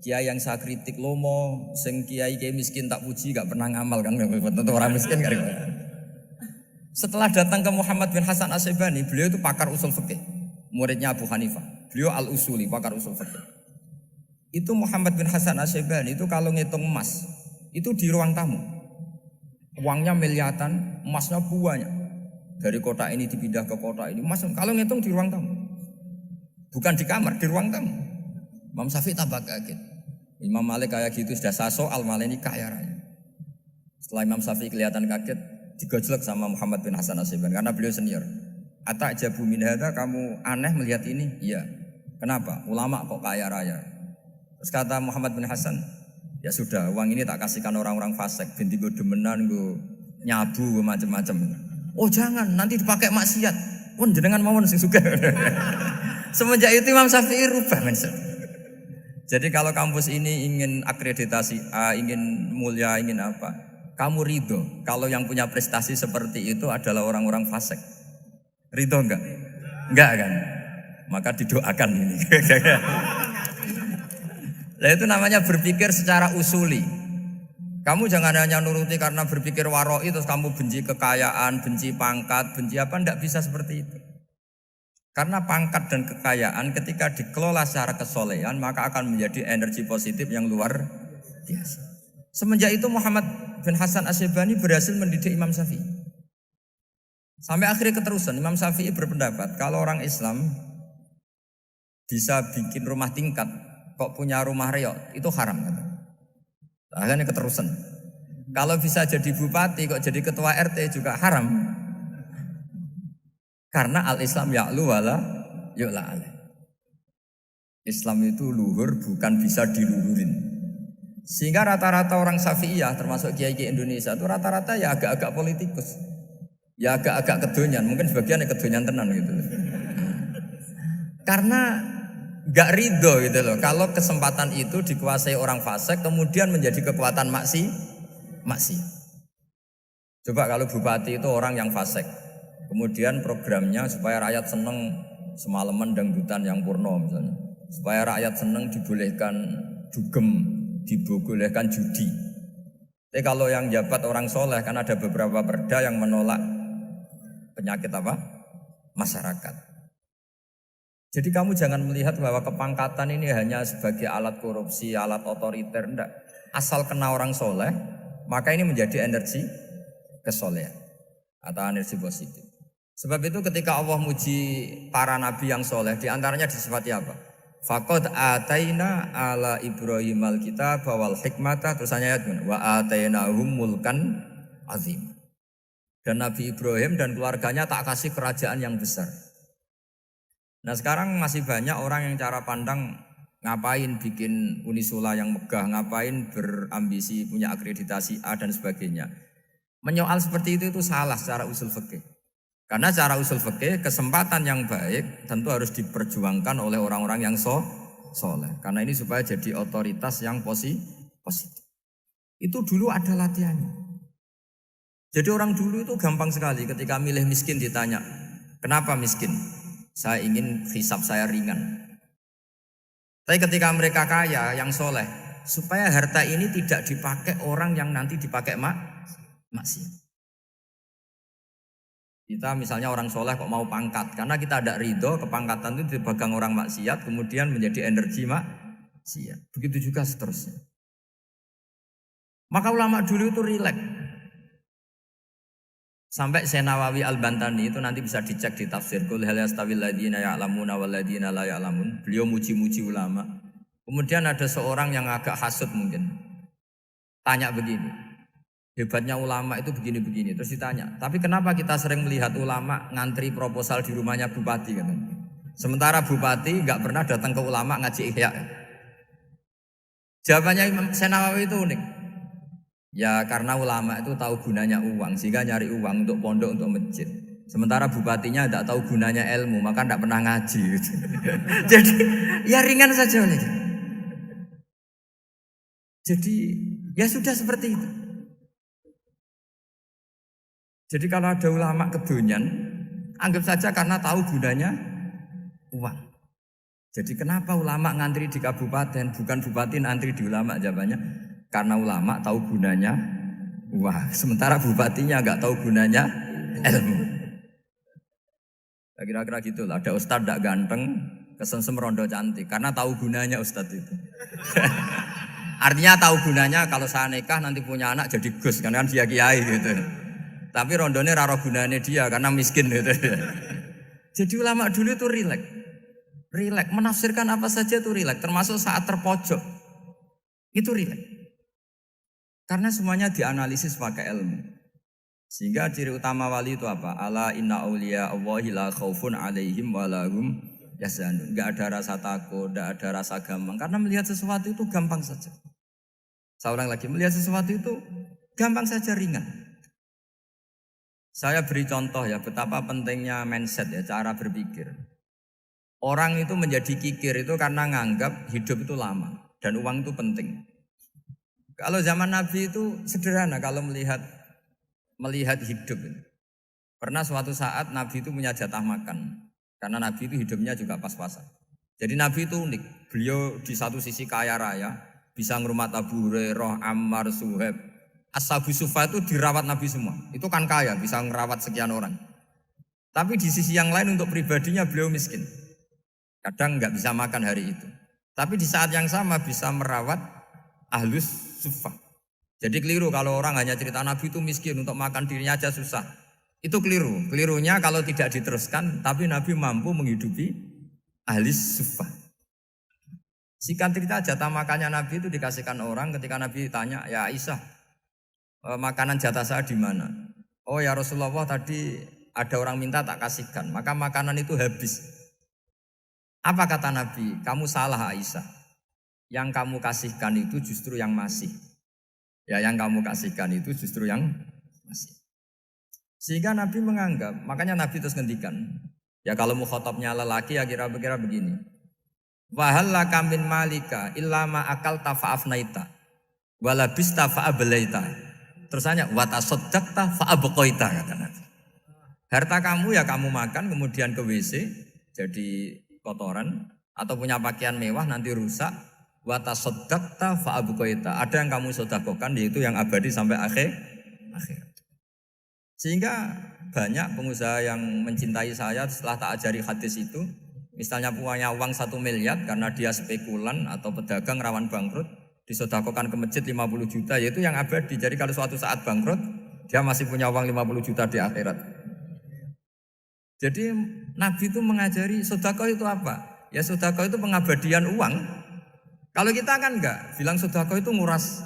kiai yang saya kritik lomo, sing kiai miskin tak puji, gak pernah ngamal kan, tentu orang miskin gak. Setelah datang ke Muhammad bin Hasan As-Syaibani, beliau itu pakar usul fikih, muridnya Abu Hanifah. Beliau al-usuli, pakar usul fikih. Itu Muhammad bin Hasan As-Syaibani itu kalau ngitung emas, itu di ruang tamu. Uangnya miliatan, emasnya banyak. Dari kota ini dipindah ke kota ini, emas kalau ngitung di ruang tamu. Bukan di kamar, di ruang tamu. Imam Syafi'i tambah kaget. Imam Malik kayak gitu sudah soal malah ini kaya raya. Setelah Imam Syafi'i kelihatan kaget, digojlok sama Muhammad bin Hasan As-Syaibani karena beliau senior. Ata'jabu min hadza, kamu aneh melihat ini? Iya. Kenapa? Ulama kok kaya raya. Terus kata Muhammad bin Hasan, ya sudah, uang ini tak kasihkan orang-orang fasik, binti gue demenan, gue nyabu, gue macam-macam. Oh jangan, nanti dipakai maksiat. Pun jenengan mawon sing suka. Semenjak itu Imam Syafi'i rubah mindset. Jadi kalau kampus ini ingin akreditasi A, ingin mulia, ingin apa, kamu ridho kalau yang punya prestasi seperti itu adalah orang-orang fasik. Ridho enggak? Enggak kan? Maka didoakan ini. Nah itu namanya berpikir secara usuli. Kamu jangan hanya nuruti karena berpikir waroi terus kamu benci kekayaan, benci pangkat, benci apa, enggak bisa seperti itu. Karena pangkat dan kekayaan ketika dikelola secara kesolehan maka akan menjadi energi positif yang luar biasa. Semenjak itu Muhammad bin Hasan Asyibani berhasil mendidik Imam Syafi'i. Sampai akhirnya keterusan Imam Syafi'i berpendapat kalau orang Islam bisa bikin rumah tingkat kok punya rumah reok itu haram. Akhirnya keterusan. Kalau bisa jadi bupati kok jadi ketua RT juga haram. Karena al-Islam ya'lu wala yu'la alaih. Islam itu luhur bukan bisa diluhurin. Sehingga rata-rata orang Syafi'iyah termasuk kiai-kiai Indonesia itu rata-rata ya agak-agak politikus. Ya agak-agak kedonyan, mungkin sebagian ya kedonyan tenan gitu. Karena gak ridho gitu loh. Kalau kesempatan itu dikuasai orang fasik kemudian menjadi kekuatan maksi. Coba kalau bupati itu orang yang fasik. Kemudian programnya supaya rakyat seneng semalaman dangdutan yang purno misalnya. Supaya rakyat seneng dibolehkan dugem, dibolehkan judi. Tapi kalau yang jabat orang soleh kan ada beberapa perda yang menolak penyakit apa? Masyarakat. Jadi kamu jangan melihat bahwa kepangkatan ini hanya sebagai alat korupsi, alat otoriter, enggak. Asal kena orang soleh, maka ini menjadi energi kesolehan atau energi positif. Sebab itu ketika Allah muji para nabi yang soleh, diantaranya disifati apa? Faqad ataina ala Ibrahim al-kitab wal hikmata, terusannya ayat wa atainahum mulkan azim. Dan Nabi Ibrahim dan keluarganya tak kasih kerajaan yang besar. Nah sekarang masih banyak orang yang cara pandang ngapain bikin unisula yang megah, ngapain berambisi punya akreditasi A dan sebagainya. Menyoal seperti itu salah secara usul fikih. Karena secara usul fikih kesempatan yang baik tentu harus diperjuangkan oleh orang-orang yang soleh. Karena ini supaya jadi otoritas yang positif. Itu dulu ada latihannya. Jadi orang dulu itu gampang sekali ketika milih miskin ditanya, kenapa miskin? Saya ingin hisab saya ringan. Tapi ketika mereka kaya, yang soleh, supaya harta ini tidak dipakai orang yang nanti dipakai maksiat. Kita misalnya orang soleh kok mau pangkat, karena kita ada ridho, kepangkatan itu dipegang orang maksiat, kemudian menjadi energi maksiat. Begitu juga seterusnya. Maka ulama dulu itu rileks. Sampai Nawawi Al-Bantani itu nanti bisa dicek di tafsir Qul hal yastawil ladzina ya'lamuna wal ladzina la ya'lamun. Beliau muji-muji ulama. Kemudian ada seorang yang agak hasud mungkin. Tanya begini. Hebatnya ulama itu begini-begini. Terus ditanya, tapi kenapa kita sering melihat ulama ngantri proposal di rumahnya bupati kan? Sementara bupati enggak pernah datang ke ulama ngaji ihya. Jawabannya Imam Nawawi itu unik. Ya karena ulama itu tahu gunanya uang, sehingga nyari uang untuk pondok, untuk masjid. Sementara bupatinya tidak tahu gunanya ilmu, maka tidak pernah ngaji. Gitu. Jadi ya ringan saja. Jadi ya sudah seperti itu. Jadi kalau ada ulama kedonyan, anggap saja karena tahu gunanya uang. Jadi kenapa ulama ngantri di kabupaten, bukan bupati ngantri di ulama? Jawabannya karena ulama tahu gunanya uang, sementara bupatinya nggak tahu gunanya ilmu. Kira-kira gitulah. Ada ustadz tidak ganteng, kesensem rondo cantik, karena tahu gunanya ustadz itu. Artinya tahu gunanya kalau saya nikah nanti punya anak jadi gus, karena kan dia kiai gitu. Tapi rondone raro gunanya dia karena miskin gitu. Jadi ulama dulu itu rileks, menafsirkan apa saja itu rileks, termasuk saat terpojok itu rileks. Karena semuanya dianalisis pakai ilmu. Sehingga ciri utama wali itu apa? Ala inna awliya Allahi la khaufun alaihim wa lahum yazanun. Enggak ada rasa takut, enggak ada rasa gampang. Karena melihat sesuatu itu gampang saja. Saya ulang lagi, melihat sesuatu itu gampang saja, ringan. Saya beri contoh ya, betapa pentingnya mindset ya, cara berpikir. Orang itu menjadi kikir itu karena nganggap hidup itu lama dan uang itu penting. Kalau zaman Nabi itu sederhana kalau melihat hidup. Pernah suatu saat Nabi itu punya jatah makan. Karena Nabi itu hidupnya juga pas-pasan. Jadi Nabi itu unik. Beliau di satu sisi kaya raya, bisa ngurmat Abu Hurairah, Ammar, Suhaib. Ashabu Sufah itu dirawat Nabi semua. Itu kan kaya, bisa ngerawat sekian orang. Tapi di sisi yang lain untuk pribadinya beliau miskin. Kadang nggak bisa makan hari itu. Tapi di saat yang sama bisa merawat Ahlus Sufah. Jadi keliru kalau orang hanya cerita Nabi itu miskin, untuk makan dirinya aja susah. Itu keliru. Kelirunya kalau tidak diteruskan, tapi Nabi mampu menghidupi Ahlus Sufah. Singkat cerita jatah makannya Nabi itu dikasihkan orang ketika Nabi tanya, ya Aisyah, makanan jatah saya di mana? Oh ya Rasulullah, tadi ada orang minta tak kasihkan, maka makanan itu habis. Apa kata Nabi? Kamu salah Aisyah. Yang kamu kasihkan itu justru yang masih. Ya yang kamu kasihkan itu justru yang masih. Sehingga Nabi menganggap, makanya Nabi terus ngendikan. Ya kalau mukhatabnya lelaki ya kira-kira begini. Wahal laka min malika illa ma akalta fa'afnaita walabista fa'ablaita. Terus hanya wa tasaddaqta fa'abqaita kata Nabi. Harta kamu ya kamu makan kemudian ke WC jadi kotoran atau punya pakaian mewah nanti rusak. Wa tasaddaqta fa'abqaita. Ada yang kamu sedekahkan yaitu yang abadi sampai akhir. Sehingga banyak pengusaha yang mencintai saya setelah tak ajari hadis itu. Misalnya punya uang 1 miliar karena dia spekulan atau pedagang rawan bangkrut, disedekahkan ke masjid 50 juta, yaitu yang abadi. Jadi kalau suatu saat bangkrut, dia masih punya uang 50 juta di akhirat. Jadi Nabi itu mengajari sedekah itu apa? Ya sedekah itu pengabadian uang. Kalau kita kan enggak, bilang sedekah itu nguras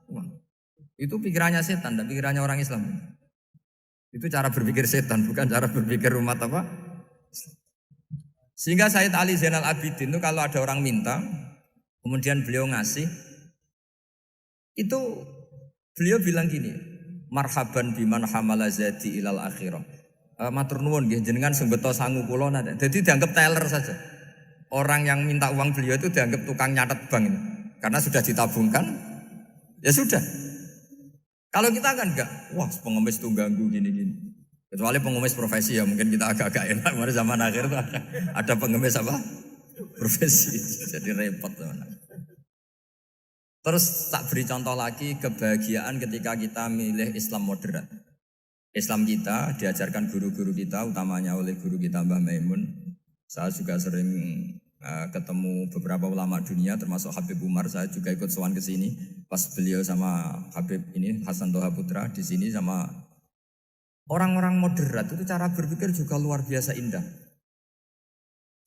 uang. Itu pikirannya setan dan pikirannya orang Islam. Itu cara berpikir setan, bukan cara berpikir umat apa? Sehingga Sayyid Ali Zainal Abidin itu kalau ada orang minta, kemudian beliau ngasih, itu beliau bilang gini, marhaban biman hamala zadi ilal akhirah. Matur nuwun nggih jenengan sing beto sangu kula nate. Jadi dianggap teller saja. Orang yang minta uang beliau itu dianggap tukang nyatet bank. Karena sudah ditabungkan, ya sudah. Kalau kita kan enggak, wah pengemis tuh ganggu gini-gini. Kecuali pengemis profesi ya mungkin kita agak-agak enak. Mari zaman akhir tuh ada pengemis apa? Profesi. Jadi repot. Terus tak beri contoh lagi kebahagiaan ketika kita milih Islam moderat. Islam kita diajarkan guru-guru kita, utamanya oleh guru kita Mbah Maimun. Saya juga sering ketemu beberapa ulama dunia, termasuk Habib Umar. Saya juga ikut sowan ke sini pas beliau sama Habib ini Hasan Toha Putra di sini sama orang-orang moderat itu cara berpikir juga luar biasa indah.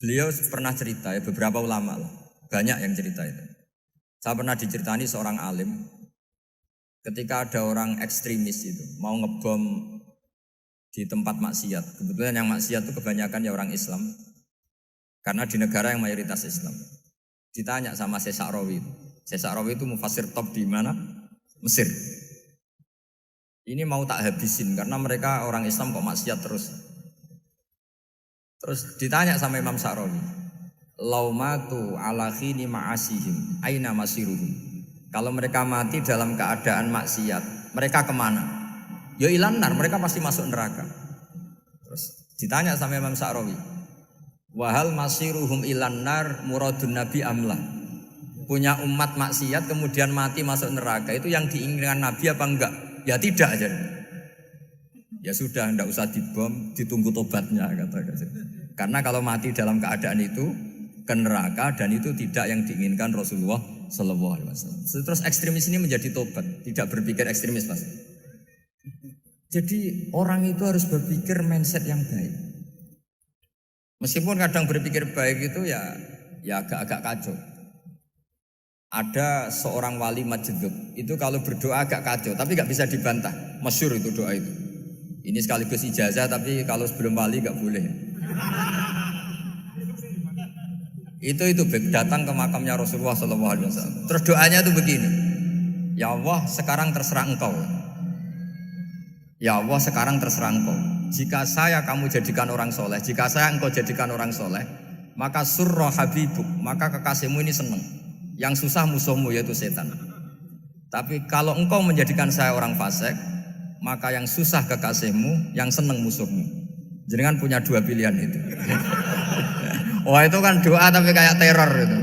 Beliau pernah cerita ya beberapa ulama lah, banyak yang cerita itu. Saya pernah diceritani seorang alim ketika ada orang ekstremis itu mau ngebom di tempat maksiat. Kebetulan yang maksiat itu kebanyakan ya orang Islam. Karena di negara yang mayoritas Islam. Ditanya sama Syekh Sa'rawi. Syekh Sa'rawi itu mufassir top di mana? Mesir. Ini mau tak habisin karena mereka orang Islam kok maksiat terus. Terus ditanya sama Imam Sa'rawi. Laumatu ala khini ma'asihim aina masiruhum. Kalau mereka mati dalam keadaan maksiat, mereka kemana? Ya ilanar, mereka pasti masuk neraka. Terus ditanya sama Imam Sa'rawi. Wahal masiruhum ilanar muradun nabi amlah. Punya umat maksiat kemudian mati masuk neraka, itu yang diinginkan Nabi apa enggak? Ya tidak aja. Ya sudah, enggak usah dibom, ditunggu tobatnya kata. Karena kalau mati dalam keadaan itu ke neraka dan itu tidak yang diinginkan Rasulullah Sallallahu Alaihi Wasallam. Terus ekstremis ini menjadi tobat, tidak berpikir ekstremis mas. Jadi orang itu harus berpikir mindset yang baik. Meskipun kadang berpikir baik itu ya agak-agak kacau. Ada seorang wali majdub itu kalau berdoa agak kacau, tapi nggak bisa dibantah. Masyhur itu doa itu. Ini sekaligus ijazah, tapi kalau sebelum wali nggak boleh. Itu datang ke makamnya Rasulullah SAW. Terus doanya itu begini. Ya Allah, sekarang terserah engkau. Ya Allah, sekarang terserah engkau. Jika saya kamu jadikan orang soleh, jika saya engkau jadikan orang soleh, maka surra habibuk, maka kekasihmu ini senang. Yang susah musuhmu yaitu setan. Tapi kalau engkau menjadikan saya orang fasik, maka yang susah kekasihmu, yang senang musuhmu. Jenengan punya dua pilihan itu. Wah itu kan doa tapi kayak teror itu.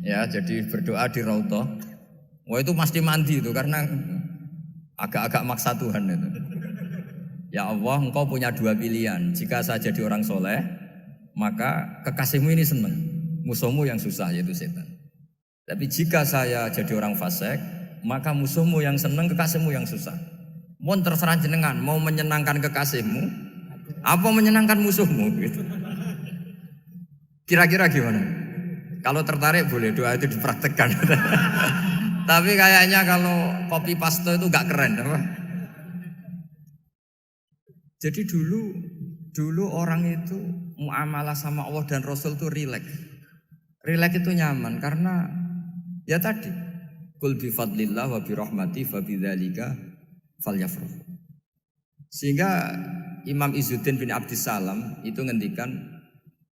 Ya jadi berdoa di Raudhah. Wah itu pasti mandi itu karena agak-agak maksa Tuhan itu. Ya Allah, engkau punya dua pilihan. Jika saya jadi orang soleh, maka kekasihmu ini senang. Musuhmu yang susah yaitu setan. Tapi jika saya jadi orang fasik, maka musuhmu yang senang, kekasihmu yang susah. Mohon terserah jenengan, mau menyenangkan kekasihmu, apa menyenangkan musuhmu gitu. Kira-kira gimana? Kalau tertarik boleh doa itu dipraktekkan. Tapi kayaknya kalau copy paste itu gak keren, apa? Jadi dulu orang itu muamalah sama Allah dan Rasul itu rileks. Rileks itu nyaman karena ya tadi qul bi fadlillah wa bi rahmati fa bidzalika falyafrahu. Sehingga Imam Izzuddin bin Abdissalam itu ngendikan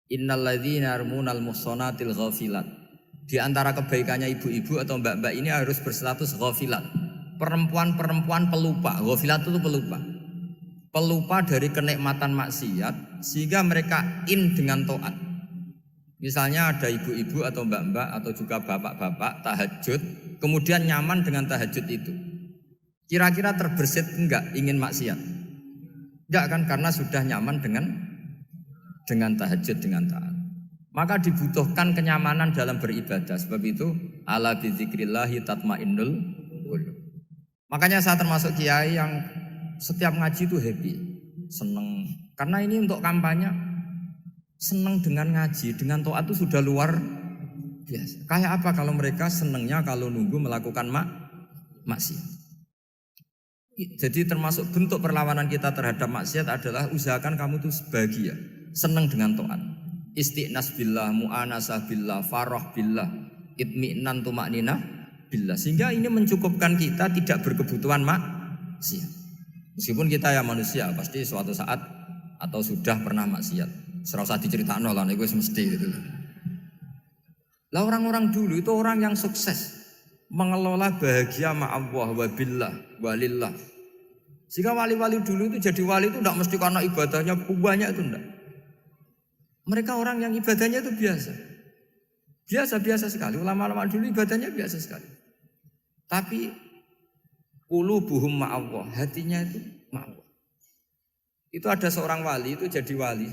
innalladzina yarmunal muhsanatil ghafilat. Di antara kebaikannya ibu-ibu atau mbak-mbak ini harus berstatus ghafilat. Perempuan-perempuan pelupa. Ghafilat itu pelupa. Pelupa dari kenikmatan maksiat sehingga mereka dengan taat. Misalnya ada ibu-ibu atau mbak-mbak atau juga bapak-bapak tahajud, kemudian nyaman dengan tahajud itu. Kira-kira terbersit enggak ingin maksiat? Enggak kan, karena sudah nyaman dengan tahajud, dengan taat. Maka dibutuhkan kenyamanan dalam beribadah. Sebab itu ala bizikrillahi tatmainnul qulub. Makanya saya termasuk kiai yang setiap ngaji itu happy, seneng. Karena ini untuk kampanye, seneng dengan ngaji, dengan taat itu sudah luar biasa. Kayak apa kalau mereka senengnya kalau nunggu melakukan maksiat. Jadi termasuk bentuk perlawanan kita terhadap maksiat adalah usahakan kamu tuh bahagia, senang dengan taat. Istiqnas billah, mu'anasah billah, farah billah, itmi'nan tumakninah billah. Sehingga ini mencukupkan kita tidak berkebutuhan maksiat. Meskipun kita ya manusia, pasti suatu saat atau sudah pernah maksiat. Serasa diceritakan lah, itu mesti gitu. Lah orang-orang dulu itu orang yang sukses mengelola bahagia ma Allah wa billah wa lillah. Sehingga wali-wali dulu itu jadi wali itu tidak mesti karena ibadahnya banyak, itu enggak. Mereka orang yang ibadahnya itu biasa. Biasa-biasa sekali. Ulama-ulama dulu ibadahnya biasa sekali. Tapi qulubuhum ma Allah, hatinya itu ma Allah. Itu ada seorang wali itu jadi wali,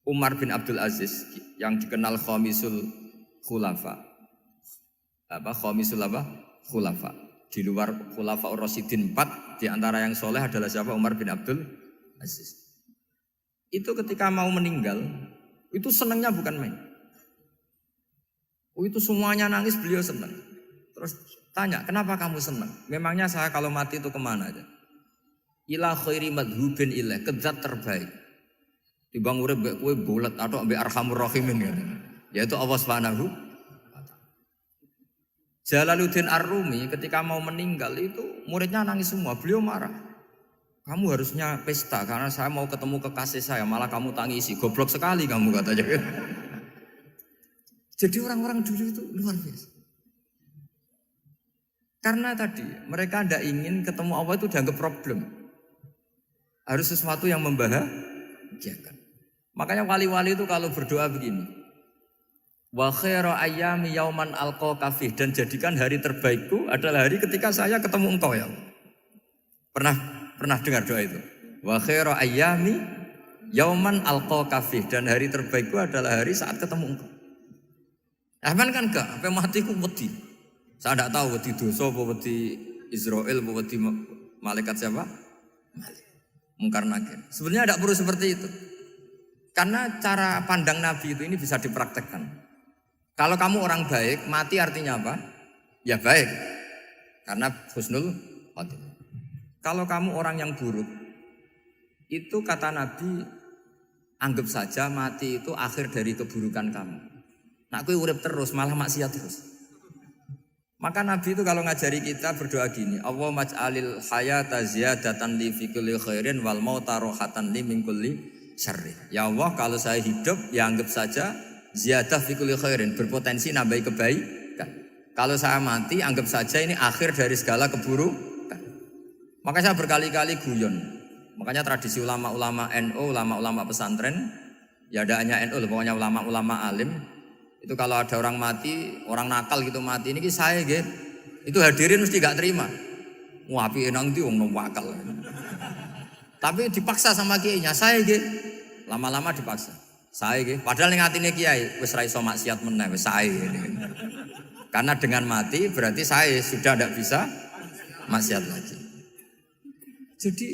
Umar bin Abdul Aziz yang dikenal khamisul khulafa. Khamisul khulafa. Di luar khulafa Rasyidin 4, di antara yang soleh adalah siapa? Umar bin Abdul Aziz. Itu ketika mau meninggal, itu senangnya bukan main. Itu semuanya nangis, beliau senang. Terus tanya, kenapa kamu senang? Memangnya saya kalau mati itu kemana aja? Ila khairi madhubin ilah, ke zat terbaik. Dibang urip mbek kowe bolet atau mbek arhamur rahimin gitu. Yaitu Allah Subhanahu wa taala. Jalaluddin Ar-Rumi ketika mau meninggal itu muridnya nangis semua, beliau marah. Kamu harusnya pesta karena saya mau ketemu kekasih saya, malah kamu tangisi. Goblok sekali kamu katanya. Jadi orang-orang dulu itu luar biasa. Karena tadi mereka tidak ingin ketemu Allah itu dianggap problem. Harus sesuatu yang membahagiakan. Makanya wali-wali itu kalau berdoa begini. Wa khairu ayyami yauman alqa fih, dan jadikan hari terbaikku adalah hari ketika saya ketemu engkau ya Allah. Pernah dengar doa itu? Wa khairu ayyami yauman alqa fih, dan hari terbaikku adalah hari saat ketemu engkau. Aman kan enggak? Sampai matiku wedi. Saya tidak tahu wedi dosa apa wedi Israel apa wedi malaikat siapa? Malaikat Mungkar Nakir. Sebenarnya tidak perlu seperti itu. Karena cara pandang Nabi itu ini bisa dipraktekkan. Kalau kamu orang baik, mati artinya apa? Ya baik. Karena husnul khotimah. Kalau kamu orang yang buruk, itu kata Nabi Anggap saja mati itu akhir dari keburukan kamu. Nak kowe urip terus malah maksiat terus. Maka Nabi itu kalau ngajari kita berdoa gini, Allahumma ij'alil hayata ziyadatan li fi kulli khairin wal mauta rohatan li min kulli syarri. Ya Allah, kalau saya hidup ya anggap saja ziyadah fi kulli khairin, berpotensi nambahi kebaikan. Kalau saya mati anggap saja ini akhir dari segala keburukan. Maka saya berkali-kali guyon. Makanya tradisi ulama-ulama NU, ulama-ulama pesantren, ya ada hanya NU, pokoknya ulama-ulama alim. Itu kalau ada orang mati, orang nakal gitu mati, ini saya gitu. Itu hadirin mesti gak terima. Wah, api enang itu wong wakal. Tapi dipaksa sama kiainya, saya gitu. Lama-lama dipaksa. Saya gitu. Padahal ning atine kiai wis ra iso maksiat meneh, wis saya gitu. Karena dengan mati berarti saya sudah tidak bisa maksiat lagi. Jadi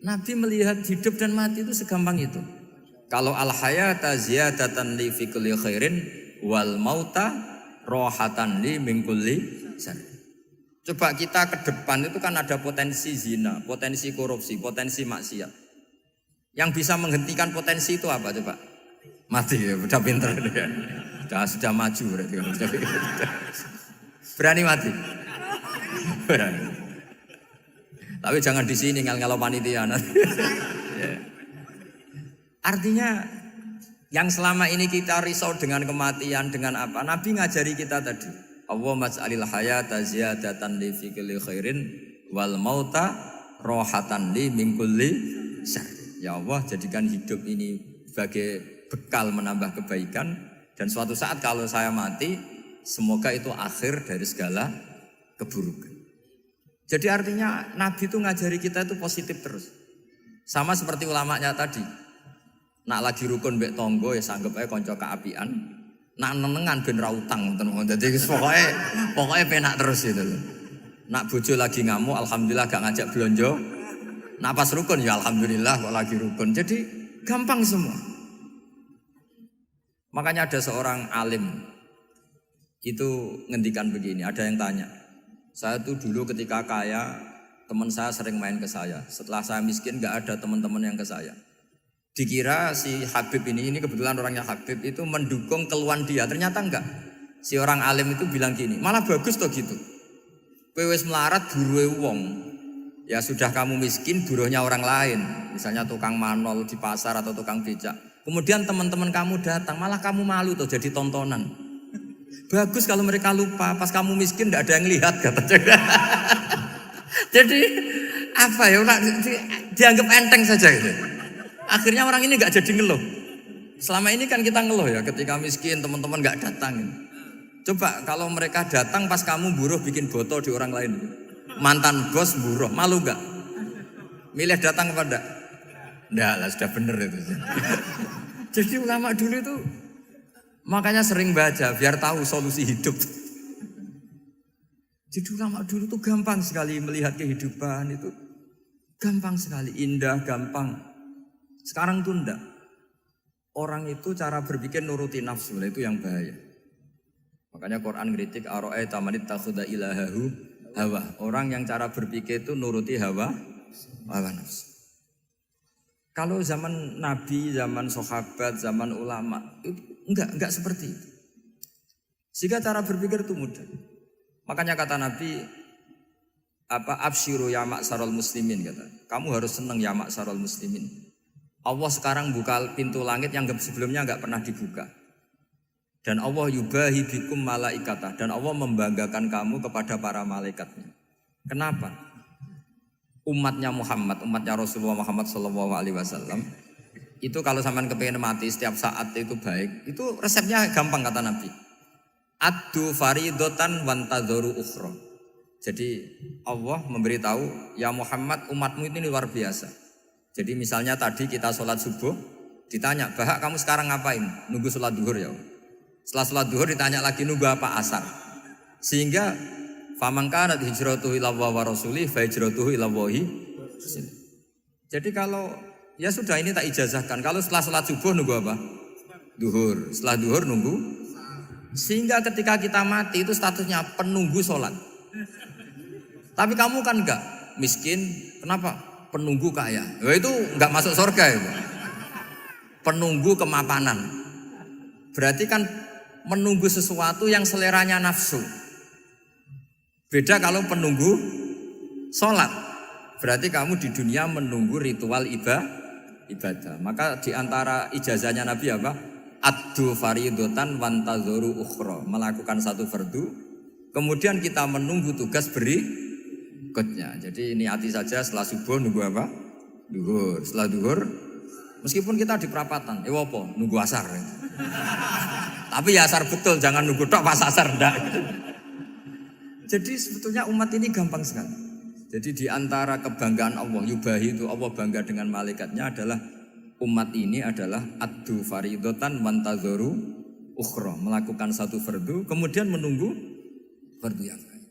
Nabi melihat hidup dan mati itu segampang itu. Kalau al-hayata ziyadatan li fi kulli khairin wal mauta rohatan li min kulli syarr. Coba kita ke depan itu kan ada potensi zina, potensi korupsi, potensi maksiat. Yang bisa menghentikan potensi itu apa coba? Mati ya, udah pinter ya. Sudah maju berarti. Berani mati. Berani. Tapi jangan di sini ngel-ngelo panitia. Artinya yang selama ini kita risau dengan kematian, dengan apa? Nabi ngajari kita tadi. Allahumma ij'alil hayata ziyadatan li fi kulli khairin wal mauta rohatan li min kulli syarr. Ya Allah, jadikan hidup ini sebagai bekal menambah kebaikan. Dan suatu saat kalau saya mati, semoga itu akhir dari segala keburukan. Jadi artinya Nabi itu ngajari kita itu positif terus. Sama seperti ulamanya tadi. Nak lagi rukun mbek tonggo ya sanggep ae kanca keapian. Nak nenengan ben ra utang ngoten. Dadi pokoke penak terus itu lho. Nak bojo lagi ngamuk alhamdulillah gak ngajak blonjo. Nak pas rukun ya alhamdulillah kok lagi rukun. Jadi gampang semua. Makanya ada seorang alim itu ngendikan begini, ada yang tanya. Saya tuh dulu ketika kaya, teman saya sering main ke saya. Setelah saya miskin gak ada teman-teman yang ke saya. Dikira si Habib ini kebetulan orangnya Habib itu mendukung keluhan dia. Ternyata enggak. Si orang alim itu bilang gini, malah bagus toh gitu. Kowe wis melarat buruhe wong. Ya sudah kamu miskin buruhnya orang lain. Misalnya tukang manol di pasar atau tukang becak. Kemudian teman-teman kamu datang, malah kamu malu tuh jadi tontonan. Bagus kalau mereka lupa, pas kamu miskin enggak ada yang lihat katanya. Jadi apa ya, dianggap enteng saja gitu. Akhirnya orang ini gak jadi ngeluh. Selama ini kan kita ngeluh ya ketika miskin teman-teman gak datang. Coba kalau mereka datang pas kamu buruh bikin foto di orang lain. Mantan bos buruh, malu gak? Milih datang apa enggak? Enggak lah, sudah bener itu. Jadi ulama dulu itu makanya sering baca biar tahu solusi hidup. Jadi ulama dulu tuh gampang sekali melihat kehidupan itu. Gampang sekali, indah, gampang. Sekarang tuh enggak. Orang itu cara berpikir nuruti nafsu, itu yang bahaya. Makanya Quran ngeritik ara'aita man ittakhadha ilahahu hawa. Orang yang cara berpikir itu nuruti hawa nafsu. Kalau zaman Nabi, zaman sahabat, zaman ulama itu enggak seperti itu. Sehingga cara berpikir itu mudah. Makanya kata Nabi absyiru ya ma'sarul muslimin kata. Kamu harus senang ya ma'sarul muslimin. Allah sekarang buka pintu langit yang sebelumnya enggak pernah dibuka. Dan Allah yubahi bikum malaikatah. Dan Allah membanggakan kamu kepada para malaikatnya. Kenapa? Umatnya Muhammad, umatnya Rasulullah Muhammad SAW. Itu kalau sampean kepengen mati setiap saat itu baik. Itu resepnya gampang kata Nabi. Addu faridotan wantadzoru ukhra. Jadi Allah memberitahu, ya Muhammad umatmu ini luar biasa. Jadi misalnya tadi kita sholat subuh, ditanya, Bahak kamu sekarang ngapain? Nunggu sholat duhur ya. Setelah sholat duhur ditanya lagi nunggu apa asar. Sehingga faman kanat hijratuhu ila Allah wa rasulih fa hijratuhu ila Allah. Jadi kalau ya sudah ini tak ijazahkan. Kalau setelah sholat subuh nunggu apa? Duhur. Setelah duhur nunggu. Sehingga ketika kita mati itu statusnya penunggu sholat. Tapi kamu kan enggak miskin. Kenapa? Penunggu kaya. Ya itu enggak masuk surga itu. penunggu kemapanan. Berarti kan menunggu sesuatu yang seleranya nafsu. Beda kalau penunggu sholat. Berarti kamu di dunia menunggu ritual ibadah. Maka di antara ijazahnya Nabi apa? Addu faridotan wantazuru ukhra. Melakukan satu fardu, kemudian kita menunggu tugas berikutnya. Jadi niati saja setelah subuh nunggu apa? Duhur. Setelah duhur, meskipun kita di perapatan, apa? Nunggu asar. Tapi ya asar betul, jangan nunggu tok pas asar enggak. Jadi sebetulnya umat ini gampang sekali. Jadi di antara kebanggaan Allah, yubahi itu Allah bangga dengan malaikatnya adalah umat ini adalah addu faridotan wantazoru ukhra, melakukan satu fardu kemudian menunggu fardu yang lain.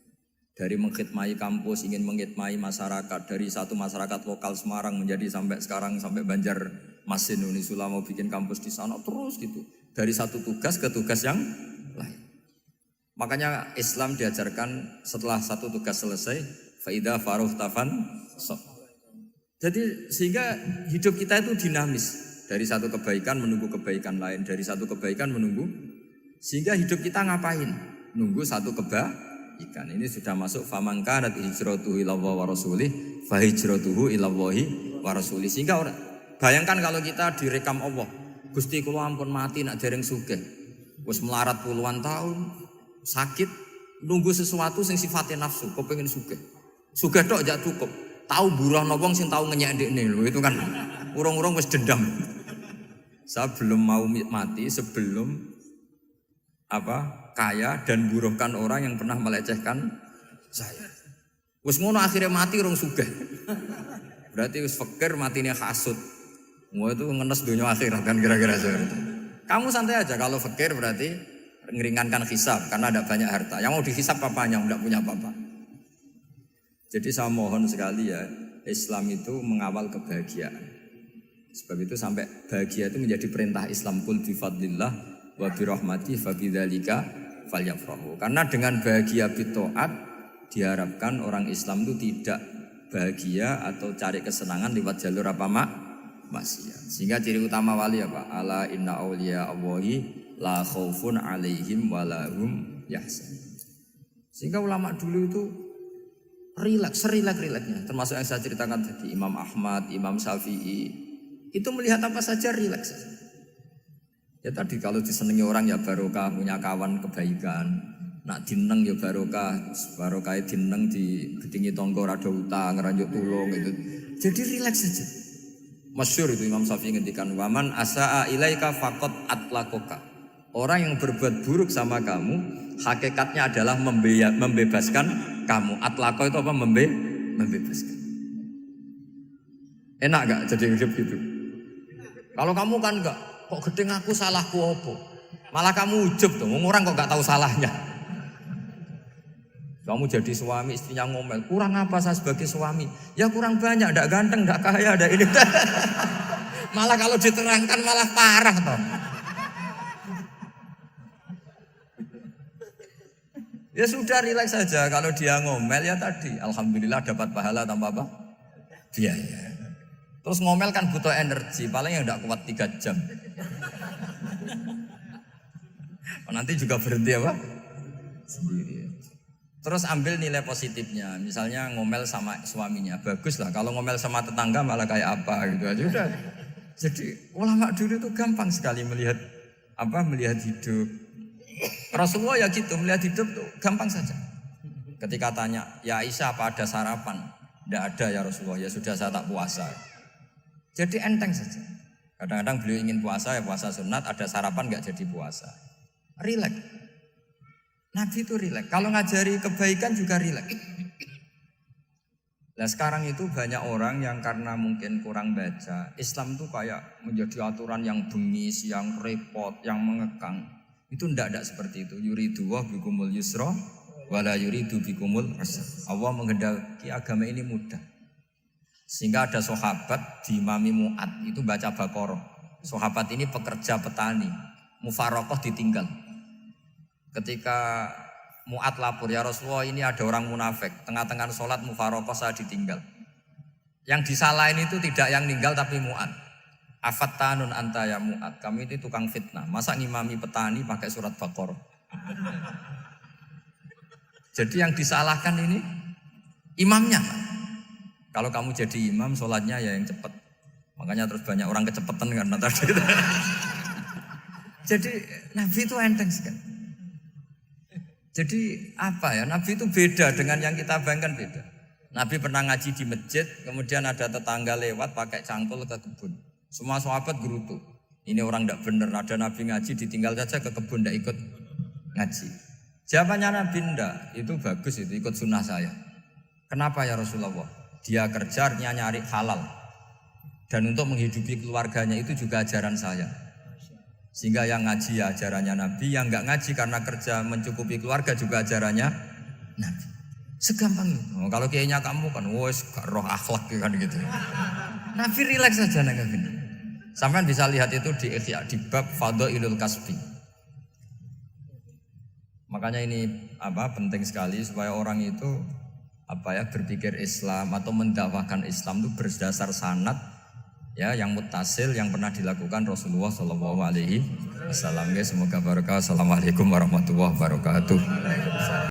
Dari mengkhidmati kampus, ingin mengkhidmati masyarakat, dari satu masyarakat lokal Semarang menjadi sampai sekarang sampai Banjarmasin, Unisula mau bikin kampus di sana terus gitu. Dari satu tugas ke tugas yang lain. Makanya Islam diajarkan setelah satu tugas selesai, faida faruh tafan sok. Jadi sehingga hidup kita itu dinamis. Dari satu kebaikan menunggu kebaikan lain, dari satu kebaikan menunggu. Sehingga hidup kita ngapain? Nunggu satu kebaikan. Ini sudah masuk faman kanat hijratuhu ilallahi wa rasulih fa hijratuhu ilallahi wa rasulih. Sehingga bayangkan kalau kita direkam Allah, Gusti kula ampun mati nak dereng sugih. Wis melarat puluhan tahun, sakit, nunggu sesuatu sing sifatnya nafsu, kepengin sugih. Sugih tok jak cukup. Tahu buruhno wong sing tahu ngenyek ndekne lho, itu kan urung-urung wis dendam. Saya belum mau mati sebelum kaya dan buruhkan orang yang pernah melecehkan saya. Wis ngono akhirnya mati urung sugih. Berarti wis fakir matine hasud. Mau itu ngenes dunia akhirat kan kira-kira seperti. Kamu santai aja kalau fakir berarti ngeringankan hisab karena ada banyak harta. Yang mau dihisab papanya enggak punya apa-apa. Jadi saya mohon sekali ya, Islam itu mengawal kebahagiaan. Sebab itu sampai bahagia itu menjadi perintah Islam, kul bi fadlillah wa bi rahmati fa bidzalika falyafrahu. Karena dengan bahagia bi taat diharapkan orang Islam itu tidak bahagia atau cari kesenangan lewat jalur maksiat. Sehingga ciri utama wali apa? Ala inna auliya Allahi la khaufun alaihim wa lahum yahzanun. Sehingga ulama dulu itu rileks-rileksnya. Termasuk yang saya ceritakan tadi, Imam Ahmad, Imam Syafi'i, itu melihat apa saja rileks. Ya tadi kalau disenangi orang ya barokah, punya kawan kebaikan. Nak dineng ya barokah dineng di gedingi tonggo rada utang, ngeranjuk tulung gitu. Jadi rileks saja. Masyhur itu Imam Syafi'i ngendikan, waman asaa ilaika faqad atlakoka. Orang yang berbuat buruk sama kamu, hakikatnya adalah membebaskan kamu. Atlako itu apa? Membebaskan. Enak gak jadi hidup gitu? Kalau kamu kan enggak, kok gedeng aku salahku apa? Malah kamu ujub tuh, orang kok gak tahu salahnya. Kamu jadi suami, istrinya ngomel, kurang apa saya sebagai suami? Ya kurang banyak, enggak ganteng, enggak kaya, enggak ini. Malah kalau diterangkan malah parah toh. Ya sudah rileks saja, kalau dia ngomel ya tadi alhamdulillah dapat pahala tanpa apa? Biaya. Terus ngomel kan butuh energi, paling yang enggak kuat 3 jam. Nanti juga berhenti apa? Sendiri. Terus ambil nilai positifnya, misalnya ngomel sama suaminya, bagus lah. Kalau ngomel sama tetangga malah kayak apa gitu aja udah. Jadi ulama dulu itu gampang sekali melihat hidup. Rasulullah ya gitu, melihat hidup tuh gampang saja. Ketika tanya, ya Aisyah apa ada sarapan? Tidak ada ya Rasulullah, ya sudah saya tak puasa. Jadi enteng saja. Kadang-kadang beliau ingin puasa, ya puasa sunat, ada sarapan gak jadi puasa. Rileks. Nabi itu rileks. Kalau ngajari kebaikan juga rileks. Nah sekarang itu banyak orang yang karena mungkin kurang baca, Islam itu kayak menjadi aturan yang bengis, yang repot, yang mengekang. Itu tidak seperti itu. Yuridu wa bikumul yusra wala yuridu bikumul usra. Allah menghendaki agama ini mudah. Sehingga ada sahabat di Imami Mu'ad itu baca Baqarah. Sahabat ini pekerja petani, mufarokoh ditinggal. Ketika Mu'ad lapor, ya Rasulullah ini ada orang munafik, tengah-tengah sholat mufarokoh saya ditinggal. Yang disalahin itu tidak yang ninggal tapi Mu'ad. Afattanun anta ya Mu'ad, kamu itu tukang fitnah. Masa ngimami petani pakai surat Baqarah? Jadi yang disalahkan ini imamnya. Kalau kamu jadi imam, sholatnya ya yang cepat. Makanya terus banyak orang kecepatan karena tadi. Jadi Nabi itu enteng sekali. Jadi apa ya? Nabi itu beda dengan yang kita bayangkan beda. Nabi pernah ngaji di masjid, kemudian ada tetangga lewat pakai cangkul ke kebun. Semua sahabat gerutu. Ini orang tidak benar, ada Nabi ngaji ditinggal saja ke kebun, tidak ikut ngaji. Jawabannya Nabi tidak, itu bagus, itu ikut sunnah saya. Kenapa ya Rasulullah? Dia kerjanya nyari halal. Dan untuk menghidupi keluarganya itu juga ajaran saya. Sehingga yang ngaji ya ajarannya Nabi, yang enggak ngaji karena kerja mencukupi keluarga juga ajarannya Nabi. Segampang itu. Oh, kalau kayaknya kamu kan, wes roh akhlak kan gitu. Nabi rileks saja nggak. Sampai bisa lihat itu di Ihya, di bab Fadhailul Kasbi. Makanya ini penting sekali supaya orang itu berpikir Islam atau mendakwahkan Islam itu berdasar sanad ya yang muttasil yang pernah dilakukan Rasulullah Shallallahu Alaihi Wasallam. Semoga barokah. Assalamualaikum warahmatullahi wabarakatuh.